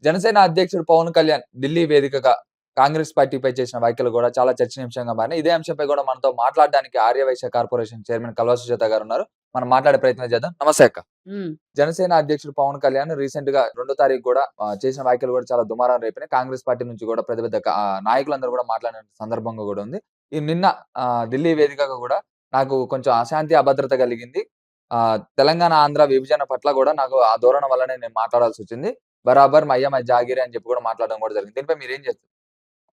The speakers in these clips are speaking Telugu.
జనసేన అధ్యక్షుడు పవన్ కళ్యాణ్ ఢిల్లీ వేదికగా కాంగ్రెస్ పార్టీపై చేసిన వ్యాఖ్యలు కూడా చాలా చర్చనీయాంశంగా మారినాయి. ఇదే అంశంపై కూడా మనతో మాట్లాడడానికి ఆర్యవైశ్య కార్పొరేషన్ చైర్మన్ కల్వ సుజాత గారు ఉన్నారు. మనం మాట్లాడే ప్రయత్నం చేద్దాం. నమస్తే అక్క. హ్మ్. జనసేన అధ్యక్షుడు పవన్ కళ్యాణ్ రీసెంట్‌గా 2 తారీఖు కూడా చేసిన వ్యాఖ్యలు కూడా చాలా దుమారం రేపినాయి. కాంగ్రెస్ పార్టీ నుంచి కూడా పెద్ద పెద్ద నాయకులందరూ కూడా మాట్లాడిన సందర్భంగా కూడా ఉంది. నిన్న ఢిల్లీ వేదికగా కూడా నాకు కొంచెం అశాంతి, అభద్రత కలిగింది. తెలంగాణ, ఆంధ్ర విభజన పట్ల కూడా నాకు ఆ ధోరణి వల్లనే నేను మాట్లాడాల్సొచ్చింది. బరాబర్ మయ్య మై జాగీరే అని చెప్పి కూడా మాట్లాడడం కూడా జరిగింది. దీనిపై మీరేం చెప్తారు?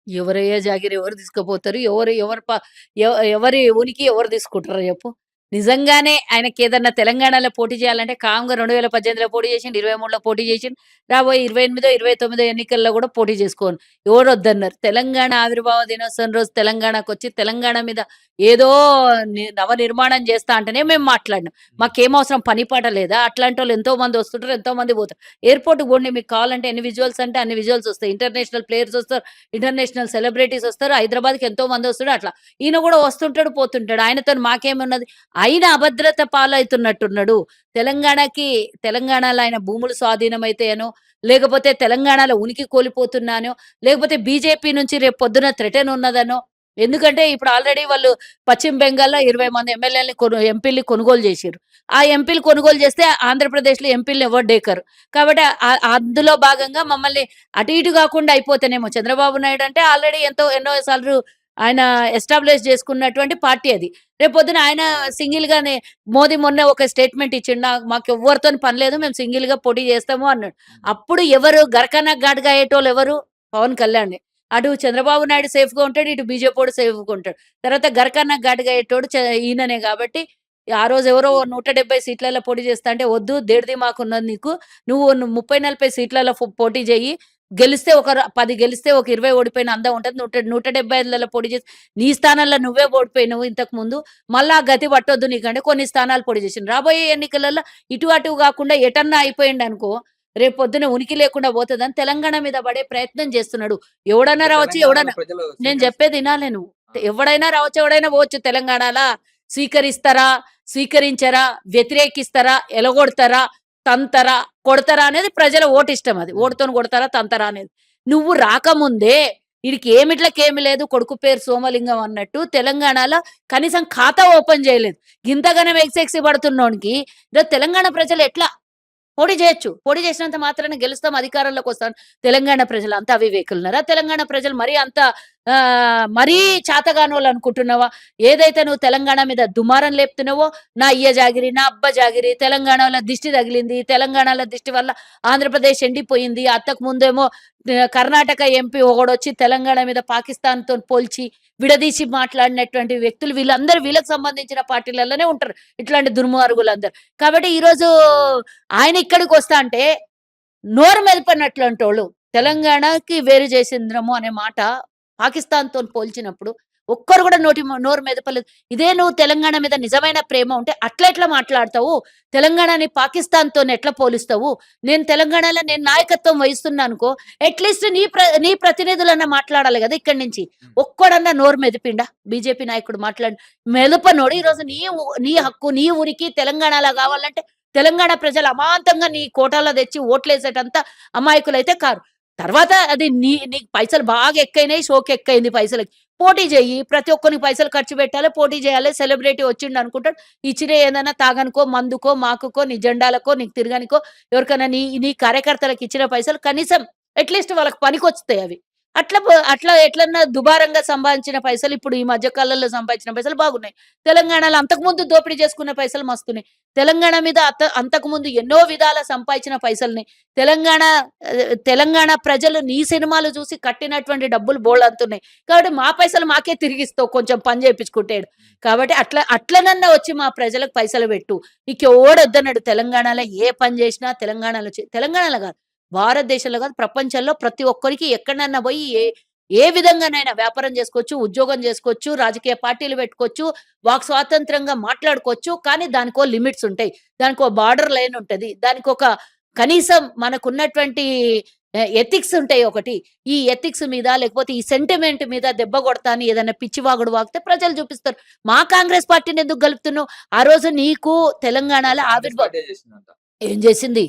ఎవరయ్యా జాగీర్ ఎవరు తీసుకుపోతారు? ఎవరు ఎవరు ప ఎవ ఎవరి ఉనికి ఎవరు తీసుకుంటారో చెప్పు? నిజంగానే ఆయనకేదన్నా తెలంగాణలో పోటీ చేయాలంటే కామ్‌గా 2018లో పోటీ చేసిండు, 23లో పోటీ చేసిండు. రాబోయే 28, 29 ఎన్నికల్లో కూడా పోటీ చేసుకోను. ఎవరొద్దన్నారు? తెలంగాణ ఆవిర్భావ దినోత్సవం రోజు తెలంగాణకొచ్చి తెలంగాణ మీద ఏదో నవనిర్మాణం చేస్తా అంటేనే మేము మాట్లాడినాం. మాకేమవసరం పని పాట లేదా? అట్లాంటోళ్ళు ఎంతోమంది వస్తుంటారు, ఎంతోమంది పోతారు. ఎయిర్‌పోర్ట్‌కి పోండి, మీకు కావాలంటే ఎన్ని విజువల్స్ అంటే అన్ని విజువల్స్ వస్తాయి. ఇంటర్నేషనల్ ప్లేయర్స్ వస్తారు, ఇంటర్నేషనల్ సెలబ్రిటీస్ వస్తారు. హైదరాబాద్‌కి ఎంతో మంది వస్తారు. అట్లా ఈయన కూడా వస్తుంటాడు, పోతుంటాడు. ఆయనతోని మాకేమున్నది? ఆయన అభద్రత పాలైతున్నట్టున్నాడు. తెలంగాణలో ఆయన భూములు స్వాధీనమైతాయనో, లేకపోతే తెలంగాణలో ఉనికి కోల్పోతున్నానో, లేకపోతే బీజేపీ నుంచి రేపు పొద్దున థ్రెటన్ ఉన్నదనో. ఎందుకంటే ఇప్పుడు ఆల్రెడీ వాళ్ళు పశ్చిమ బెంగాల్‌లో 20 మంది ఎమ్మెల్యేలని ఎంపీలని కొనుగోలు చేసిర్రు. ఆ ఎంపీలు కొనుగోలు చేస్తే ఆంధ్రప్రదేశ్‌లో ఎంపీలని ఎవరు డేకరు. కాబట్టి అందులో భాగంగా మమ్మల్ని అటు ఇటు కాకుండా అయిపోతేనేమో చంద్రబాబు నాయుడు అంటే ఆల్రెడీ ఎన్నో సార్లు ఆయన ఎస్టాబ్లిష్ చేసుకున్నటువంటి పార్టీ అది. రేపొద్దున ఆయన సింగిల్‌గానే మోదీ మొన్న ఒక స్టేట్మెంట్ ఇచ్చిండు. మాకెవ్వరితోని పని లేదు, మేము సింగిల్‌గా పోటీ చేస్తాము అన్నాడు. అప్పుడు ఎవరు గరకన ఘాటుగా అయ్యేటోళ్ళు ఎవరు? పవన్ కళ్యాణే. అటు చంద్రబాబు నాయుడు సేఫ్‌గా ఉంటాడు, ఇటు బీజేపోడు సేఫ్‌గా ఉంటాడు. తర్వాత గరకన ఘాటుగా అయ్యేటోడు ఈయననే కాబట్టి ఆ రోజు ఎవరో 170 సీట్లలో పోటీ చేస్తా అంటే, వద్దు దేడిది మాకున్నది నీకు. నువ్వు 30, 40 సీట్లలో పోటీ చెయ్యి. గెలిస్తే 10 గెలిస్తే ఒక 20 ఓడిపోయిన అందం ఉంటది. 175లలో పోటీ చేసి నీ స్థానాల్లో నువ్వే ఓడిపోయినవు ఇంతకుముందు. మళ్ళా ఆ గతి పట్టొద్దు నీకంటే కొన్ని స్థానాలు పోటీ చేసిండు. రాబోయే ఎన్నికలలో ఇటు అటు కాకుండా ఎటన్నా అయిపోయిండనుకో, రేపొద్దున ఉనికి లేకుండా పోతదని తెలంగాణ మీద పడే ప్రయత్నం చేస్తున్నాడు. ఎవడన్నా అంటే రావచ్చు, తెలంగాణలో ఎవడన్నా ప్రజలు నేను చెప్పేది ఇనాలే నువ్వు. ఆ! ఎవడైనా రావచ్చు, ఎవడైనా పోవచ్చు తెలంగాణలా. స్వీకరిస్తారా? స్వీకరించరా? వ్యతిరేకిస్తారా? ఎలగొడతారా? తంతరా? కొడతారా? అనేది ప్రజల ఓటిష్టం అది. హ్మ్. ఓటుతోని కొడతారా? తంతరా? అనేది. నువ్వు రాకముందే ఈడికి ఏమిట్లకేమి లేదు, కొడుకు పేరు సోమలింగం అన్నట్టు తెలంగాణలో కనీసం ఖాతా ఓపెన్ చేయలేదు. గింతగనం ఎక్సెక్సి పడుతున్నోనికి ఈరోజు తెలంగాణ ప్రజలు ఎట్లా పోటీ చేయొచ్చు? పోటీ చేసినంత మాత్రాన గెలుస్తాం, అధికారంలోకొస్తాం. తెలంగాణ ప్రజలు అంత అవివేకులున్నారా? తెలంగాణ ప్రజలు మరీ అంత మరీ చాతగానోళ్ళు అనుకుంటున్నావా? ఏదైతే నువ్వు తెలంగాణ మీద దుమారం లేపుతున్నావో, నా అయ్య జాగిరి, నా అబ్బ జాగిరి, తెలంగాణలో దిష్టి తగిలింది, తెలంగాణలో దిష్టి వల్ల ఆంధ్రప్రదేశ్ ఎండిపోయింది. అంతకు ముందేమో కర్ణాటక ఎంపీ ఒకడొచ్చి తెలంగాణ మీద పాకిస్తాన్‌తోని పోల్చి విడదీసి మాట్లాడినటువంటి వ్యక్తులు వీళ్ళందరూ వీళ్ళకి సంబంధించిన పార్టీలలోనే ఉంటారు. ఇట్లాంటి దుర్మార్గులందరూ. కాబట్టి ఈరోజు ఆయన ఇక్కడికొస్తా అంటే నోరు మెదపనట్లాంటోళ్ళు. తెలంగాణకి వేరు చేసింద్రము అనే మాట పాకిస్తాన్‌తోని పోల్చినప్పుడు ఒక్కరు కూడా నోరు మెదపలేదు. ఇదే నువ్వు తెలంగాణ మీద నిజమైన ప్రేమ ఉంటే అట్లెట్లా మాట్లాడతావు? తెలంగాణని పాకిస్తాన్‌తోని ఎట్లా పోలుస్తావు? నేను తెలంగాణలో నాయకత్వం వహిస్తున్నానుకో, అట్‌లీస్ట్ నీ ప్రతినిధులన్నా మాట్లాడాలి గదా! ఇక్కడి నుంచి. హ్మ్. ఒక్కడన్నా నోరు మెదిపిండా? బీజేపీ నాయకుడు మెదపనోడు ఈరోజు నీ హక్కు, నీ ఉనికి తెలంగాణలా గావాలంటే తెలంగాణ ప్రజలు అమాంతంగా నీ కోటాలో తెచ్చి ఓట్లేసేటంత అమాయకులైతే కారు. తర్వాత అది నీకు పైసలు బాగా ఎక్కువైనాయి, షోకెక్కువైంది పైసలకి. పోటీ చెయ్యి. ప్రతి ఒక్కనికి పైసలు ఖర్చు పెట్టాలి, పోటీ చేయాలి. సెలబ్రిటీ వచ్చిండనుకుంటాడు. ఇచ్చినయి ఏదైనా తాగనికో, మందుకో, మాకుకో, నీ జెండాలకో, నీకు తిరగనికో, ఎవరికైనా నీ నీ కార్యకర్తలకు ఇచ్చిన పైసలు కనీసం అట్‌లీస్ట్ వాళ్ళకి పనికొస్తాయి అవి. అట్లా ఎట్లన్నా దుబారంగా సంపాదించిన పైసలు ఇప్పుడు ఈ మధ్య కాలంలో సంపాదించిన పైసలు బాగున్నాయి. తెలంగాణలో అంతకుముందు దోపిడీ చేసుకున్న పైసలు మస్తున్నాయి. తెలంగాణ మీద అంతకుముందు ఎన్నో విధాల సంపాదించిన పైసల్ని తెలంగాణ ప్రజలు నీ సినిమాలు చూసి కట్టినటువంటి డబ్బులు బోలెడంతున్నయి. కాబట్టి మా పైసలు మాకే తిరిగిస్తావు కొంచెం పని చేపించుకుంటే. కాబట్టి అట్లనన్నా వచ్చి మా ప్రజలకు పైసలు పెట్టు. నీకెవ్వడొద్దన్నాడు తెలంగాణలో ఏ పని చేసినా తెలంగాణలో గాదు, భారతదేశంలో గాదు, ప్రపంచంలో ప్రతి ఒక్కరికి ఎక్కడనన్నా పోయి ఏ విధంగానైనా వ్యాపారం చేసుకోవచ్చు, ఉద్యోగం చేసుకోవచ్చు, రాజకీయ పార్టీలు పెట్టుకోవచ్చు, వాక్ స్వాతంత్రంగా మాట్లాడుకోవచ్చు. కానీ దానికో లిమిట్స్ ఉంటాయి. దానికో బార్డర్ లైన్ ఉంటది. దానికొక కనీసం మనకున్నటువంటి ఎథిక్స్ ఉంటాయి ఒకటి. ఈ ఎథిక్స్ మీద లేకపోతే ఈ సెంటిమెంట్ మీద దెబ్బ కొడతా అని ఏదైనా పిచ్చి వాగుడు వాగితే ప్రజలు చూపిస్తారు. మా కాంగ్రెస్ పార్టీని ఎందుకు గలుపుతున్నావు? ఆ రోజు నీకు తెలంగాణలో కాంగ్రెస్ పార్టీయే చేసిందంట. ఏం చేసింది?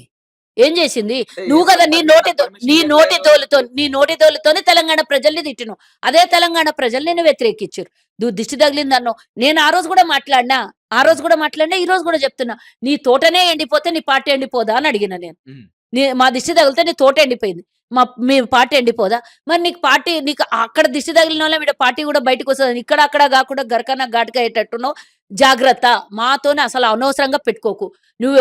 ఏం చేసింది? అంటే నువ్వు ఏం కదా పర్మిషన్ ఇయ్యట్లేదు. నీ నోటితోలుతోనే తెలంగాణ ప్రజల్ని తిట్టినావు. అదే తెలంగాణ ప్రజలు నిన్ను వ్యతిరేకిచ్చిర్రు. నువ్వు దిష్టి తగిలిందన్నావు. నేను ఆ రోజు కూడా మాట్లాడినా. హ్మ్. ఈ రోజు కూడా చెప్తున్నా. నీ తోటనే ఎండిపోతే నీ పార్టీ ఎండిపోదా అని అడిగిన నేను. హ్మ్. మా దిష్టి తగిలితే నీ తోట ఎండిపోయింది. మీ పార్టీ ఎండిపోదా? మరి నీకు అక్కడ దిష్టి తగిలినోళ్ళం ఈడ పార్టీ కూడా బయటకొస్తది. ఇక్కడ అక్కడ గాకుండా గరకన ఘాటుగా అయ్యేటట్టున్నావు. జాగ్రత్త. మాతోని అసలు అనవసరంగా పెట్టుకోకు. నువ్వు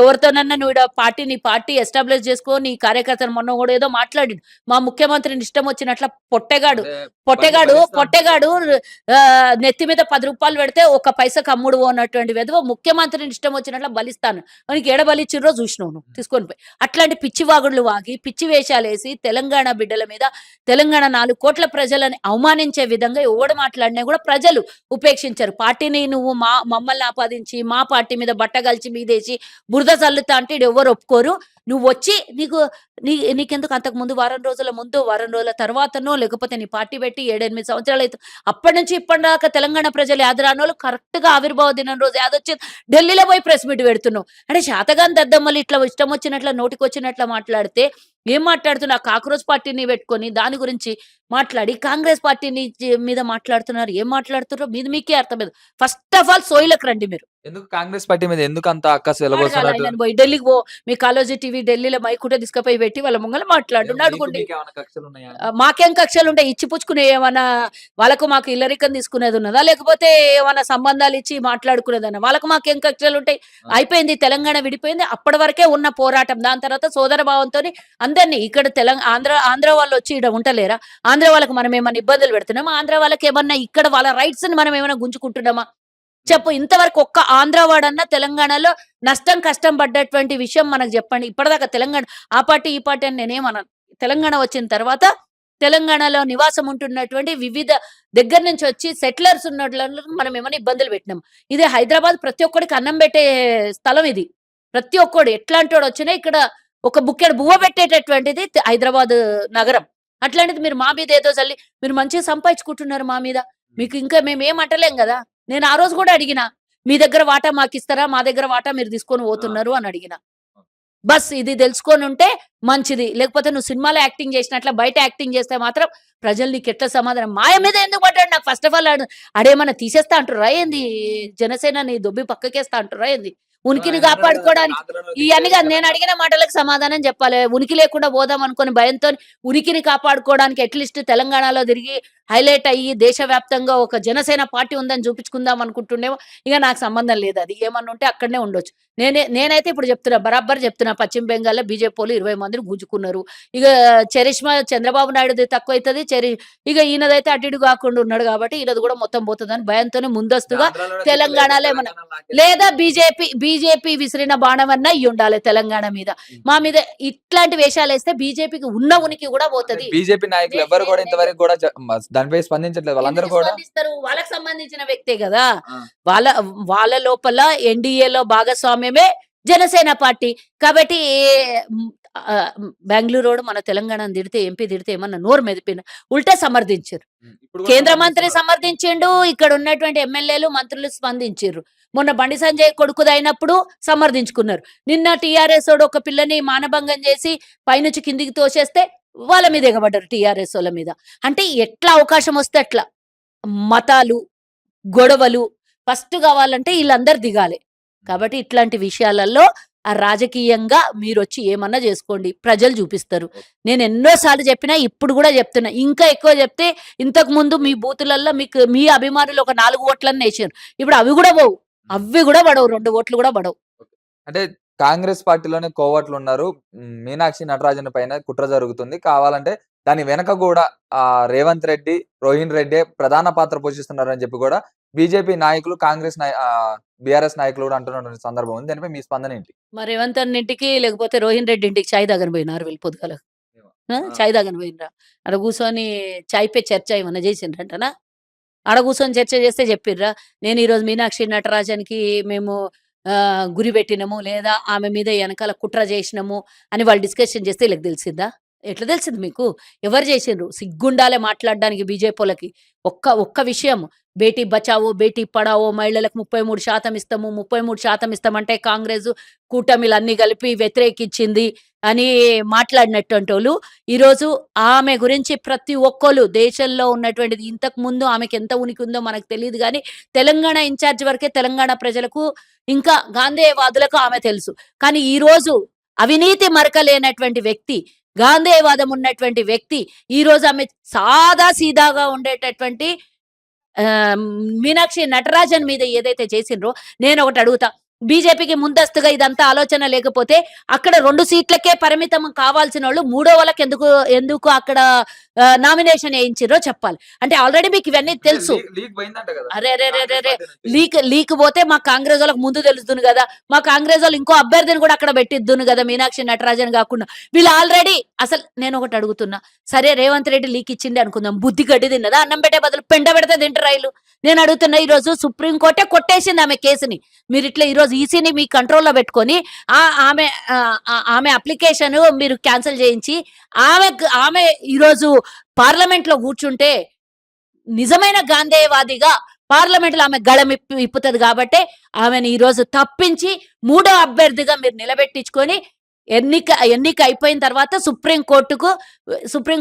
ఈడ నీ పార్టీ ఎస్టాబ్లిష్ చేసుకో. నీ కార్యకర్తలు మొన్న కూడా ఏదో మాట్లాడిండు. మా ముఖ్యమంత్రిని ఇష్టం వచ్చినట్ల పొట్టెగాడు. అదే పొట్టెగాడు భరిస్తా అంటున్నారు. పొట్టెగాడు నెత్తి మీద ₹10 పెడితే ఒక్క పైసకు అమ్ముడు అన్నటువంటి వెధవ ముఖ్యమంత్రిని ఇష్టం వచ్చినట్ల బలిస్తాను. వానికి ఏడ బలిచ్చిర్రో చూసినావు నువ్వు హ్మ్. తీసుకొని పోయి. అట్లాంటి పిచ్చి వాగుళ్ళు వాగి, పిచ్చి వేషాలేసి తెలంగాణ బిడ్డల మీద, తెలంగాణ 4,00,00,000 ప్రజలని అవమానించే విధంగా ఎవడు మాట్లాడినా కూడా ప్రజలు ఉపేక్షించరు. పార్టీని నువ్వు మమ్మల్ని ఆపాదించి, మా పార్టీ మీద బట్టగలిచి మీదేసి బురద చల్లుతా అంటే ఈడెవ్వరు ఒప్పుకోరు. నువ్వొచ్చి నీకెందుకు అంతకుముందు వారం రోజుల తర్వాతనో లేకపోతే నీ పార్టీ పెట్టి 7, 8 సంవత్సరాలైతుంది. అప్పటి నుంచి ఇప్పటిదాకా తెలంగాణ ప్రజలు యాదరానోళ్ళు కరెక్ట్‌గా ఆవిర్భావ దినం రోజు యాదొచ్చింది. ఢిల్లీలో పోయి ప్రెస్ మీట్ పెడుతున్నావు. అంటే శాతగాని దద్దమ్మలు ఇట్లా ఇష్టం వచ్చినట్ల నోటికొచ్చినట్ల మాట్లాడితే ఏం మాట్లాడుతున్నా? కాక్రోచ్ పార్టీని పెట్టుకొని దాని గురించి మాట్లాడి కాంగ్రెస్ పార్టీని మీద మాట్లాడుతున్నారు. ఏం మాట్లాడుతుర్రో మీకే అర్థమైంది. ఫస్ట్ ఆఫ్ ఆల్ సోయిలకు రండి మీరు. ఎందుకు కాంగ్రెస్ పార్టీ మీద ఎందుకంత అక్కసు అడగాలి వెలబోస్తున్నట్టు? ఆయనను పోయి. ఢిల్లీకి పో. మీ కాళోజీ టీవీ ఢిల్లీలో మైక్ ఉంటే తీసుకపోయి పెట్టి వాళ్ళ ముంగల మాట్లాడు. అడుగుండి. మీకేమైనా కక్షలున్నాయా అని? మాకేం కక్షలుంటాయి? ఇచ్చి పుచ్చుకునే ఏమన్నా మాకు ఇల్లరికం తీసుకునేది ఉన్నదా? లేకపోతే ఏమన్నా సంబంధాలు ఇచ్చి మాట్లాడుకునేదన్నా? మాకేం కక్షలుంటాయి? ఆ! అయిపోయింది. తెలంగాణ విడిపోయింది. అప్పటి వరకే ఉన్న పోరాటం. దాని తర్వాత సోదర భావంతోని అందరిని ఇక్కడ ఆంధ్ర వాళ్ళొచ్చి ఈడ ఉంటలేరా? ఆంధ్ర వాళ్ళకి మనం ఏమన్నా ఇబ్బందులు పెడుతున్నామా? ఆంధ్ర వాళ్ళకేమన్నా ఇక్కడ వాళ్ళ రైట్స్‌ని మనం ఏమైనా గుంజుకుంటున్నామా? హ్మ్. చెప్పు. ఇంతవరకు ఒక్క ఆంధ్ర వాడన్నా తెలంగాణలో నష్టం, కష్టం పడ్డటువంటి విషయం మనకు జెప్పండి. ఇప్పటిదాకా తెలంగాణ ఆ పార్టీ, ఈ పార్టీ అని నేనేమనను. తెలంగాణ వచ్చిన తర్వాత తెలంగాణలో నివాసం ఉంటున్నటువంటి వివిధ దగ్గర నుంచి వచ్చి సెటిలర్స్ ఉన్నోళ్ళను మనం ఏమైనా ఇబ్బందులు పెట్టినామా? ఇదే హైదరాబాద్ ప్రతి ఒక్కడికి అన్నం పెట్టే స్థలం ఇది. ప్రతి ఒక్కడు ఎట్లాంటోడొచ్చినా ఇక్కడ ఒక బుక్కెడు బువ్వ పెట్టేటటువంటిది హైదరాబాద్ నగరం. అట్లాంటిది మీరు మా మీద ఏదో చల్లి మీరు మంచిగా సంపాదించుకుంటున్నారు మా మీద. మీకు ఇంకా మేమేం అంటలేం గదా! నేను ఆ రోజు గూడా అడిగినా. మీ దగ్గర వాటా మాకిస్తారా? మా దగ్గర వాటా మీరు తీసుకొని ఆ! పోతున్నారు అని అడిగినా. బస్ ఇది దెలుసుకొనుంటే మంచిది. లేకపోతే నువ్వు సినిమాలో యాక్టింగ్ జేసినట్ల బయట యాక్టింగ్ జేస్తే మాత్రం ప్రజలు నీకెట్లా సమాధానం మాయ మీద ఎందుకు పడ్డాడు నాకు ఫస్ట్ ఆఫ్ ఆల్ ఆడేమన్నా తీసేస్తా అంటుర్రా ఏంది? జనసేనని దొబ్బి పక్కకేస్తా అంటుర్రా ఏంది? ఉనికిని ఆయన అన్నాడు గదా! కాపాడుకోవడానికి ఆంధ్రాలో ఈ అన్ని దిక్కులేదు గాదు. నేను తెలంగాణ. అడిగిన మాటలకు సమాధానం జెప్పాలే. ఉనికి లేకుండా పోదాం అనుకోని భయంతోని ఉనికిని కాపాడుకోవడానికి అట్‌లీస్ట్ తెలంగాణలో తిరిగి హైలైట్ అయ్యి దేశవ్యాప్తంగా ఒక జనసేన పార్టీ ఉందని చూపించుకుందాం అనుకుంటుండేమో. ఇగ నాకు సంబంధం లేదు అది. ఏమన్నా ఉంటే అక్కడనే ఉండొచ్చు. నేనైతే ఇప్పుడు చెప్తున్నా. బరాబర్ చెప్తున్నా. పశ్చిమ బెంగాల్‌లో బీజేపీవోళ్ళు 20 మందిని గుంజుకున్నారు. ఇగ చరిష్మా చంద్రబాబు నాయుడుది తక్కువైతది. ఇగ ఈయనదైతే అటు ఇటు కాకుండా ఉన్నాడు కాబట్టి ఈయనది కూడా మొత్తం పోతదని భయంతోనే అంటే ముందస్తుగా ఆంధ్రాలోనే దిక్కులేదు. తెలంగాణలో ఏమన్నా తెలంగాణలో లేదా నాకేందుకున్నారు? బీజేపీ విసిరిన బాణమన్నా అయ్యుండాలి తెలంగాణ మీద. హ్మ్. మా మీద ఇట్లాంటి వేషాలేస్తే బీజేపీకి ఉన్న ఉనికి కూడా అంటే పోతది. బీజేపీ నాయకులు నే ఎవ్వరు నేను కూడా నేను ఇంతవరకు కూడా దానిపై స్పందించట్లేదు. వాళ్ళందరూ ఎందుకు కూడా స్పందిస్తారు? వాళ్ళకి సంబంధించిన వ్యక్తే గదా! ఆ! వాళ్ళ వాళ్ళ లోపల ఎన్‌డీఏలో భాగస్వామ్యమే జనసేన పార్టీ. కాబట్టి బెంగుళూరోడు మన తెలంగాణని తిడితే, ఎంపీ తిడితే ఏమన్నా నోరు మెదిపిన ఉల్టా సమర్థించిర్రు. హ్మ్. ఇప్పుడు కూడా కేంద్ర మంత్రి సమర్థిస్తున్నారు. సమర్థించిండు. ఇక్కడ ఉన్నటువంటి ఎమ్మెల్యేలు, మంత్రులు స్పందించిర్రు. మొన్న బండి సంజయ్ కొడుకుదయినప్పుడు సమర్థించుకున్నారు. నిన్న టీఆర్ఎసోడు ఒక పిల్లని మానభంగం చేసి పైనుంచి కిందికి తోసేస్తే వాళ్ళ మీద ఎగబడ్డారు టీఆర్ఎసోళ్ళ మీద. అంటే ఎట్లా అవకాశం వస్తే అట్లా. మతాలు, గొడవలు ఫస్ట్ గావాలంటే ఈళ్ళందరూ దిగాలి. హ్మ్. కాబట్టి ఇట్లాంటి విషయాలలో రాజకీయంగా మీరొచ్చి ఏమన్నా జేసుకోండి. ప్రజలు జూపిస్తారు. ఓకే. నేను ఎన్నో సార్లు జెప్పినా, ఇప్పుడు గూడా జెప్తున్నా. ఇంకా ఎక్కువ జెప్తే ఇంతకుముందు మీ బూతులల్లో మీ అభిమానులు ఒక 4 ఓట్లన్నా ఎషిర్రు. ఇప్పుడు అవి గూడా పోవు. హ్మ్. అవి గూడా పడవు. 2 ఓట్లు గూడా పడవు. ఓకే. అంటే కాంగ్రెస్ పార్టీలోనే కోవట్లున్నారు. మీనాక్షి నటరాజన్ పైన కుట్ర జరుగుతుంది. కావాలంటే దాని వెనక గూడా రేవంత్ రెడ్డి, రోహిన్ రెడ్డే ప్రధాన పాత్ర పోషిస్తున్నారని చెప్పి గూడా బీజేపీ నాయకులు, బీఆర్ఎస్ నాయకులు గూడా అంటున్నటువంటి సందర్భం ఉంది. దానిపై మీ స్పందన ఏంటి? మరి రేవంత్ అన్న ఇంటికి లేకపోతే రోహిన్ రెడ్డి ఇంటికి చాయ్ తాగని పోయినారు వీళ్ళు పొద్దుగాల. ఆ! ఆ! చాయ్ తాగని పోయిండ్రా? ఆడ కూసోని చాయ్ పే చర్చ ఏమన్నా చేసిండ్రంటనా? ఆడ కూర్చొని చర్చ చేస్తే చెప్పిర్రా? నేను ఈరోజు మీనాక్షి నటరాజన్‌కి మేము గురి పెట్టినము, లేదా ఆమె మీద ఎనకాల కుట్ర చేసినము అని వాళ్ళు డిస్కషన్ చేస్తే ఈళ్ళకి తెలిసిందా? ఎట్లా తెలిసింది మీకు? ఎవరు జేసిండ్రు? సిగ్గుండాలే మాట్లాడడానికి బీజేపోళ్ళకి. ఒక్క విషయం బేటీ బచావో, బేటీ పడావో మహిళలకు 33% ఇస్తాము, 33% ఇస్తామంటే కాంగ్రెసు, కూటమిలన్నీ కలిపి వ్యతిరేకించింది అని మాట్లాడినటువంటోళ్ళు, ఈరోజు ఆమె గురించి ప్రతి ఒక్కళ్ళు దేశంలో ఉన్నటువంటిది ఇంతకుముందు ఆమెకెంత ఉనికి ఉందో మనకు తెలీదు గానీ, తెలంగాణ ఇన్‌చార్జ్ వరకే తెలంగాణ ప్రజలకు, ఇంకా గాంధేయవాదులకు ఆమె తెలుసు. కానీ ఈరోజు అవినీతి మరకలేనటువంటి వ్యక్తి, గాంధేయవాదం ఉన్నటువంటి వ్యక్తి, ఈరోజు ఆమె సాదా సీదాగా ఉండేటటువంటి ఆహ్, మీనాక్షి నటరాజన్ మీద ఏదైతే చేసిండ్రో, నేనొకటి అడుగుతా. బీజేపీకి ముందస్తుగా ఇదంతా ఆలోచన లేకపోతే, అక్కడ 2 సీట్లకే పరిమితం కావాల్సినోళ్ళు మూడో వాళ్ళకెందుకు ఎందుకు అక్కడ నామినేషన్ ఏయించిర్రో చెప్పాలి. అంటే ఆల్రెడీ మీకు ఇవన్నీ అంటే తెలుసు. లీక్ పోయిందంట కదా! కాంగ్రెస్ అరెరెరెరెరే! పార్టీ నుంచి. లీక్ పోతే మా కాంగ్రెసోళ్ళకి ముందు తెలుస్తును గదా! మా కాంగ్రెసోళ్ళు ఇంకో అభ్యర్థిని గూడా అక్కడ పెట్టిద్దును గదా! మీనాక్షి నటరాజన్ గాకుండా. వీళ్ళు ఆల్రెడీ అసలు నేనొకటి అడుగుతున్నా. సరే రేవంత్ రెడ్డి లీక్ ఇచ్చిండే అనుకుందాం. బుద్ధి గడ్డి తిన్నదా? అన్నం పెట్టే బదులు పెండ పెడితే తింటరా ఈళ్ళు? నేను అడుగుతున్నా, ఈరోజు సుప్రీం కోర్టే కొట్టేసింది ఆమె కేసుని. మీరిట్లా ఈరోజు ఈసీని మీ కంట్రోల్‌లో పెట్టుకొని ఆమె ఆమె అప్లికేషను మీరు క్యాన్సెల్ చేయించి, ఆమె ఈరోజు పార్లమెంట్‌లో కూర్చుంటే నిజమైన గాంధేయవాదిగా పార్లమెంట్‌లో ఆమె గళం ఇప్పుతది గాబట్టే, ఆమెని ఈరోజు తప్పించి మూడో అభ్యర్థిగా మీరు నిలబెట్టించుకొని, ఎన్నిక అయిపోయిన తర్వాత సుప్రీం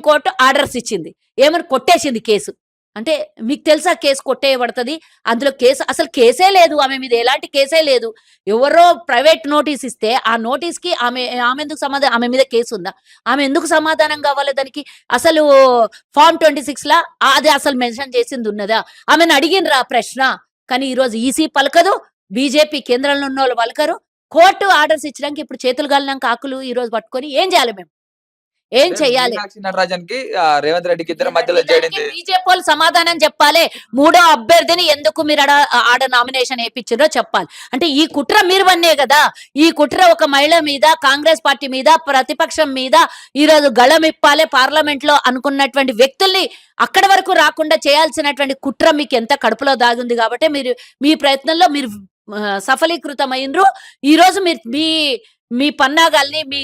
కోర్టు ఆర్డర్స్ ఇచ్చింది. ఏమని కొట్టేసింది కేసు. అంటే మీకు తెలుసా కేసు కొట్టేయబడతది. అందులో అసలు కేసే లేదు. ఆమె మీద ఎలాంటి కేసే లేదు. ఎవరో ప్రైవేట్ నోటీస్ ఇస్తే, ఆ నోటీస్‌కి ఆమె మీద కేసుందా? ఆమె ఎందుకు సమాధానం గావాలి దానికి? అసలు ఫార్మ్ 26లా అది అసలు మెన్షన్ చేసిందున్నదా? ఆమెను అడిగిండ్రా ఆ ప్రశ్న? కానీ ఈరోజు ఈసీ పలకదు. బీజేపీ కేంద్రంలో ఉన్నోళ్ళు పలకరు. కోర్టు ఆర్డర్స్ ఇచ్చడానికి ఇప్పుడు చేతులు గాలినంక ఆకులు ఈరోజు పట్టుకొని ఏం జేయాలి మేము? ఏం అంటే చెయ్యాలి? మీనాక్షి నటరాజన్‌కి రేవంత్ రెడ్డికి ఇద్దరి మధ్యలో దానికి చేడింది. బీజేపీవోళ్ళు సమాధానం చెప్పాలే. మూడో అభ్యర్థిని ఎందుకు మీరు ఆడ నామినేషన్ ఏపిచ్చిర్రో చెప్పాలి. అంటే ఈ కుట్ర మీరు పన్నే గదా! ఈ కుట్ర ఒక మహిళ మీద, కాంగ్రెస్ పార్టీ మీద, ప్రతిపక్షం మీద ఈరోజు గళమిప్పాలే పార్లమెంట్‌లో అనుకున్నటువంటి వ్యక్తుల్ని అక్కడి వరకు రాకుండా చేయాల్సినటువంటి కుట్ర మీకెంత కడుపులో దాగుంది గాబట్టే మీరు మీ ప్రయత్నంలో మీరు సఫలీకృతమైండ్రు. ఈరోజు మీరు మీ మీ పన్నాగాల్ని, మీ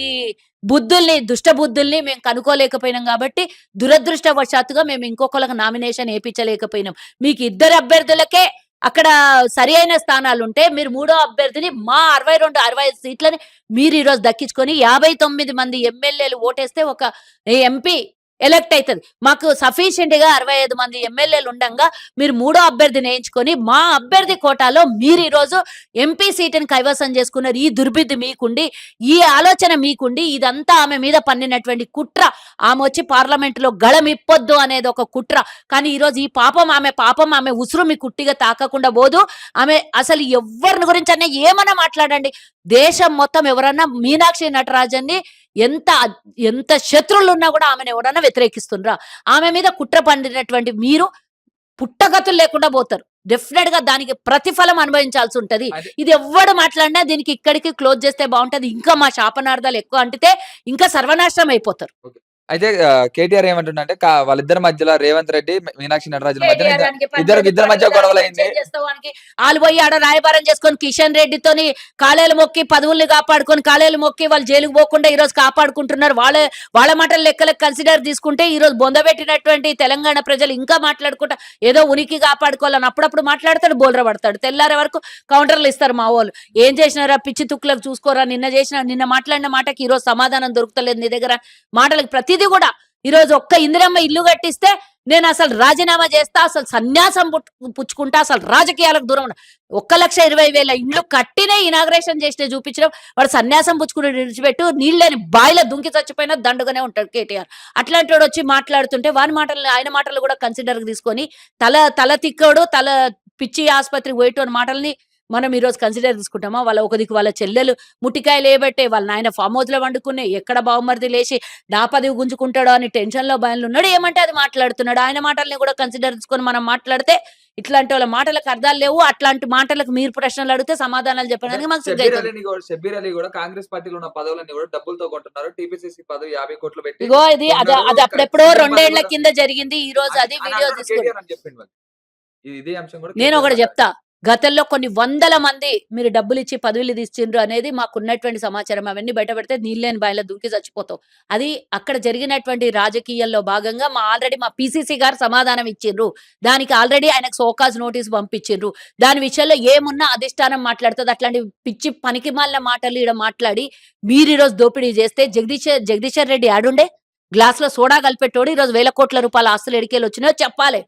దుష్ట బుద్ధుల్ని మేము కనుక్కోలేకపోయినాం గాబట్టి, దురదృష్టవశాత్తుగా మేము ఇంకొకళ్ళకి నామినేషన్ ఏపిచ్చలేకపోయినాం. మీకు ఇద్దరు అభ్యర్థులకే అక్కడ సరి అయిన స్థానాలుంటే, మీరు మూడో అభ్యర్థిని మా 62, 65 సీట్లని మీరు ఈరోజు దక్కించుకొని 59 మంది ఎమ్మెల్యేలు ఓటేస్తే ఒక ఎంపీ ఎలక్ట్ అయితది. మాకు సఫిషియెంట్‌గా 65 మంది ఎమ్మెల్యేలు ఉండంగా, మీరు మూడో అభ్యర్థిని ఏయించుకొని, మా అభ్యర్థి కోటాలో మీరు ఈరోజు ఎంపీ సీటుని కైవసం చేసుకున్నారు. ఈ దుర్బుద్ధి మీకుండి, ఈ ఆలోచన మీకుండి, ఇదంతా ఆమె మీద పన్నినటువంటి కుట్ర. ఆమె వచ్చి పార్లమెంట్‌లో గళమిప్పొద్దు అనేది ఒక కుట్ర. కానీ ఈరోజు ఈ పాపం ఆమె ఉసురు మీకు ఉట్టిగా తాకకుండా పోదు. ఆమె అసలు ఎవ్వరిని గురించన్నా ఏమన్నా మాట్లాడండి. దేశం మొత్తం ఎవరన్నా మీనాక్షి నటరాజన్‌ని ఎంత శత్రువులున్నా గూడా ఆమెను ఎవడన్నా వ్యతిరేకిస్తుండ్రా? ఆమె మీద కుట్ర పన్నినటువంటి మీరు పుట్టగతులు లేకుండా పోతారు. డెఫినిట్‌గా దానికి ప్రతిఫలం అనుభవించాల్సుంటది. అయితే ఇది ఎవ్వడు మాట్లాడినా దీనికి ఇక్కడికి క్లోజ్ చేస్తే బావుంటది. ఇంకా మా శాపనార్థాలు ఎక్కువ అంటితే ఇంకా సర్వనాశనం అయిపోతారు. ఓకే. అయితే కేటీఆర్ ఏమంటుండంటే వాళ్ళిద్దరి మధ్యలో రేవంత్ రెడ్డి, మీనాక్షి నటరాజన్ మధ్యన కేటీఆర్ గానికి ఇద్దరి మధ్య గొడవలయింది. ఆళ్ళు పోయి ఆడ రాయబారం చేసుకొని కిషన్ రెడ్డితోని కాలేలు మొక్కి పదవుల్ని కాపాడుకొని కాలేలు మొక్కి వాళ్ళు జైలుకి పోకుండా ఈరోజు కాపాడుకుంటున్నారు. వాళ్ళ మాటలు లెక్కలకు కన్సిడర్ తీసుకుంటే ఈరోజు బొందబెట్టినటువంటి తెలంగాణ ప్రజలు ఇంకా మాట్లాడుకుంటా ఏదో ఉనికి కాపాడుకోవాలని అప్పుడప్పుడు మాట్లాడతాడు, బోల్ర పడతాడు. తెల్లారే వరకు కౌంటర్లు ఇస్తారు మా వోళ్ళు. ఏం చేసినారా పిచ్చి తుక్కులకు చూసుకోరా, నిన్న మాట్లాడిన మాటకి ఈరోజు సమాధానం దొరుకుతలేదు నీ దగ్గర. మాటలకు ప్రతిదీ కూడా ఈరోజు ఒక్క ఇందిరమ్మ ఇల్లు కట్టిస్తే నేను అసలు రాజీనామా చేస్తా, అసలు సన్యాసం పుచ్చుకుంటా, అసలు రాజకీయాలకు దూరం 1,20,000 ఇండ్లు కట్టినే ఇనాగ్రేషన్ చేస్తే చూపించడం, వాడు సన్యాసం పుచ్చుకుని విడిచిపెట్టు నీళ్ళని బాయిలో దుంకి చచ్చిపోయినా దండుగానే ఉంటాడు కేటీఆర్. అట్లాంటి వాడు వచ్చి మాట్లాడుతుంటే ఆయన మాటలు కూడా కన్సిడర్ తీసుకొని తల తిక్కోడు, పిచ్చి ఆసుపత్రికి పోయేటోని మాటల్ని మనం ఈరోజు కన్సిడర్ తీసుకుంటామా? ఒక దిక్కు వాళ్ళ చెల్లెలు ముట్టికాయలు ఏబట్టే, వాళ్ళ నాయన ఫామ్ హౌస్‌లో వండుకునే, ఎక్కడ బావమరిది లేచి నా పదవి గుంజుకుంటాడో అని టెన్షన్‌లో భయంలో ఉన్నాడు. ఏమంటే అది మాట్లాడుతున్నాడు. ఆయన మాటల్ని కూడా కన్సిడర్ తీసుకొని మనం మాట్లాడితే ఇట్లాంటి వాళ్ళ మాటలకు అర్థాలు లేవు. అట్లాంటి మాటలకు మీరు ప్రశ్నలు అడిగితే సమాధానాలు చెప్పడానికి మాకు సిగ్గైతుంది. షబ్బీర్ అలీ కూడా కాంగ్రెస్ పార్టీలో ఉన్న పదవులన్నీ కూడా డబ్బులతో కొంటున్నారు. టీపీసీసీ పదవి 50 కోట్లు పెట్టి ఇగో ఇది అది అప్పుడెప్పుడో సీఎం 2 పదవి ఏళ్ల కూడా కింద జరిగింది. ఈ రోజు అది వీడియో తీసుకోండి. కేటీఆర్ అని చెప్పిండు మరి. ఇదే అంశం కూడా నేను ఒకటి కేటీఆర్ చెప్తా. గతంలో కొన్ని వందల మంది మీరు డబ్బులిచ్చి పదవులు ఇచ్చిండ్రు అనేది మాకున్నటువంటి సమాచారం. అవన్నీ బయట పెడితే నీళ్ళు లేని బావిలో దూకి చచ్చిపోతావు. అది అక్కడ జరిగినటువంటి రాజకీయాల్లో భాగంగా ఆల్రెడీ మా పీసీసీ గారు సమాధానం ఇచ్చిండ్రు. దానికి ఆల్రెడీ ఆయనకు షోకాజ్ నోటీస్ పంపించిండ్రు. దాని విషయంలో ఏమున్నా అధిష్టానం మాట్లాడుతది. అట్లాంటి పిచ్చి పనికిమాలిన మాటలు ఈడ మాట్లాడి మీరీరోజు దోపిడీ చేస్తే జగదీశ్వర్ రెడ్డి యాడుండే? గ్లాస్‌లో సోడా కలిపేటోడు ఈరోజు వేల కోట్ల రూపాయల ఆస్తులు ఎడికెళ్ళొచ్చినాయో చెప్పాలె.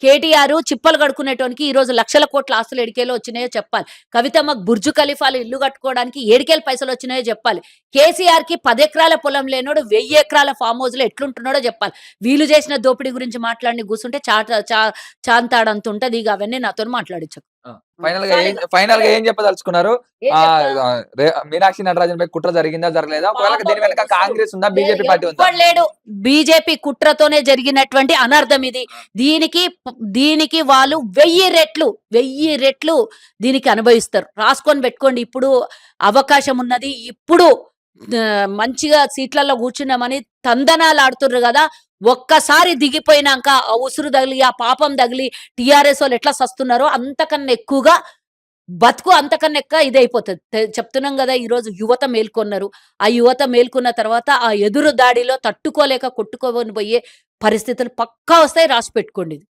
కేటీఆర్ చిప్పలు కడుక్కునేటోనికి ఈరోజు లక్షల కోట్ల ఆస్తులు ఎడికెళ్ళి వచ్చినాయో చెప్పాలి. కవితమ్మకు బుర్జు ఖలీఫాలో ఇల్లు కట్టుకోవడానికి ఏడికెళ్ళి పైసలొచ్చినాయో చెప్పాలి. కేసీఆర్‌కి 10 ఎకరాల పొలం లేనోడు 1000 ఎకరాల ఫార్మ్ హౌస్‌లో ఎట్లుంటున్నాడో చెప్పాలి. వీళ్ళు చేసిన దోపిడీ గురించి మాట్లాడి కూసుంటే చాంతాడంతుంటది. ఇగ అవన్నీ నాతోని మాట్లాడించకు. ఆ! ఫైనల్‌గా ఏం చెప్పదలుచుకున్నారు? ఏం ఆహ్, చెప్తా? ఆహ్, మీనాక్షి నటరాజన్‌పై కుట్ర జరిగిందా? జరగలేదా? ఒకవేళ పాపం దీని వెనక కాంగ్రెస్ ఉందా? బీజేపీ పార్టీ ఉందా? ఎవ్వడు లేడు. బీజేపీ కుట్రతోనే జరిగినటువంటి అనర్థం ఇది. దీనికి వాళ్ళు 1000 రెట్లు దీనికి అనుభవిస్తారు. రాసుకొని పెట్టుకోండి. ఇప్పుడు అవకాశం ఉన్నది. ఇప్పుడు మంచిగా సీట్లలో కూర్చున్నామని తందనాలాడుతుర్రు గదా! ఒక్కసారి దిగిపోయినాంక ఆ ఉసురు తగిలి, ఆ పాపం తగిలి టీఆర్ఎసోళ్ళు ఎట్లా సస్తున్నారో అంతకన్నా ఎక్కువగా అంతకన్నా ఇదైపోతది. చెప్తున్నాం గదా! ఈరోజు యువత మేల్కొన్నారు. ఆ యువత మేల్కొన్న తర్వాత ఆ ఎదురు దాడిలో తట్టుకోలేక కొట్టుకొని పోయే పరిస్థితులు పక్కా వస్తాయి. రాసిపెట్టుకోండి ఇది.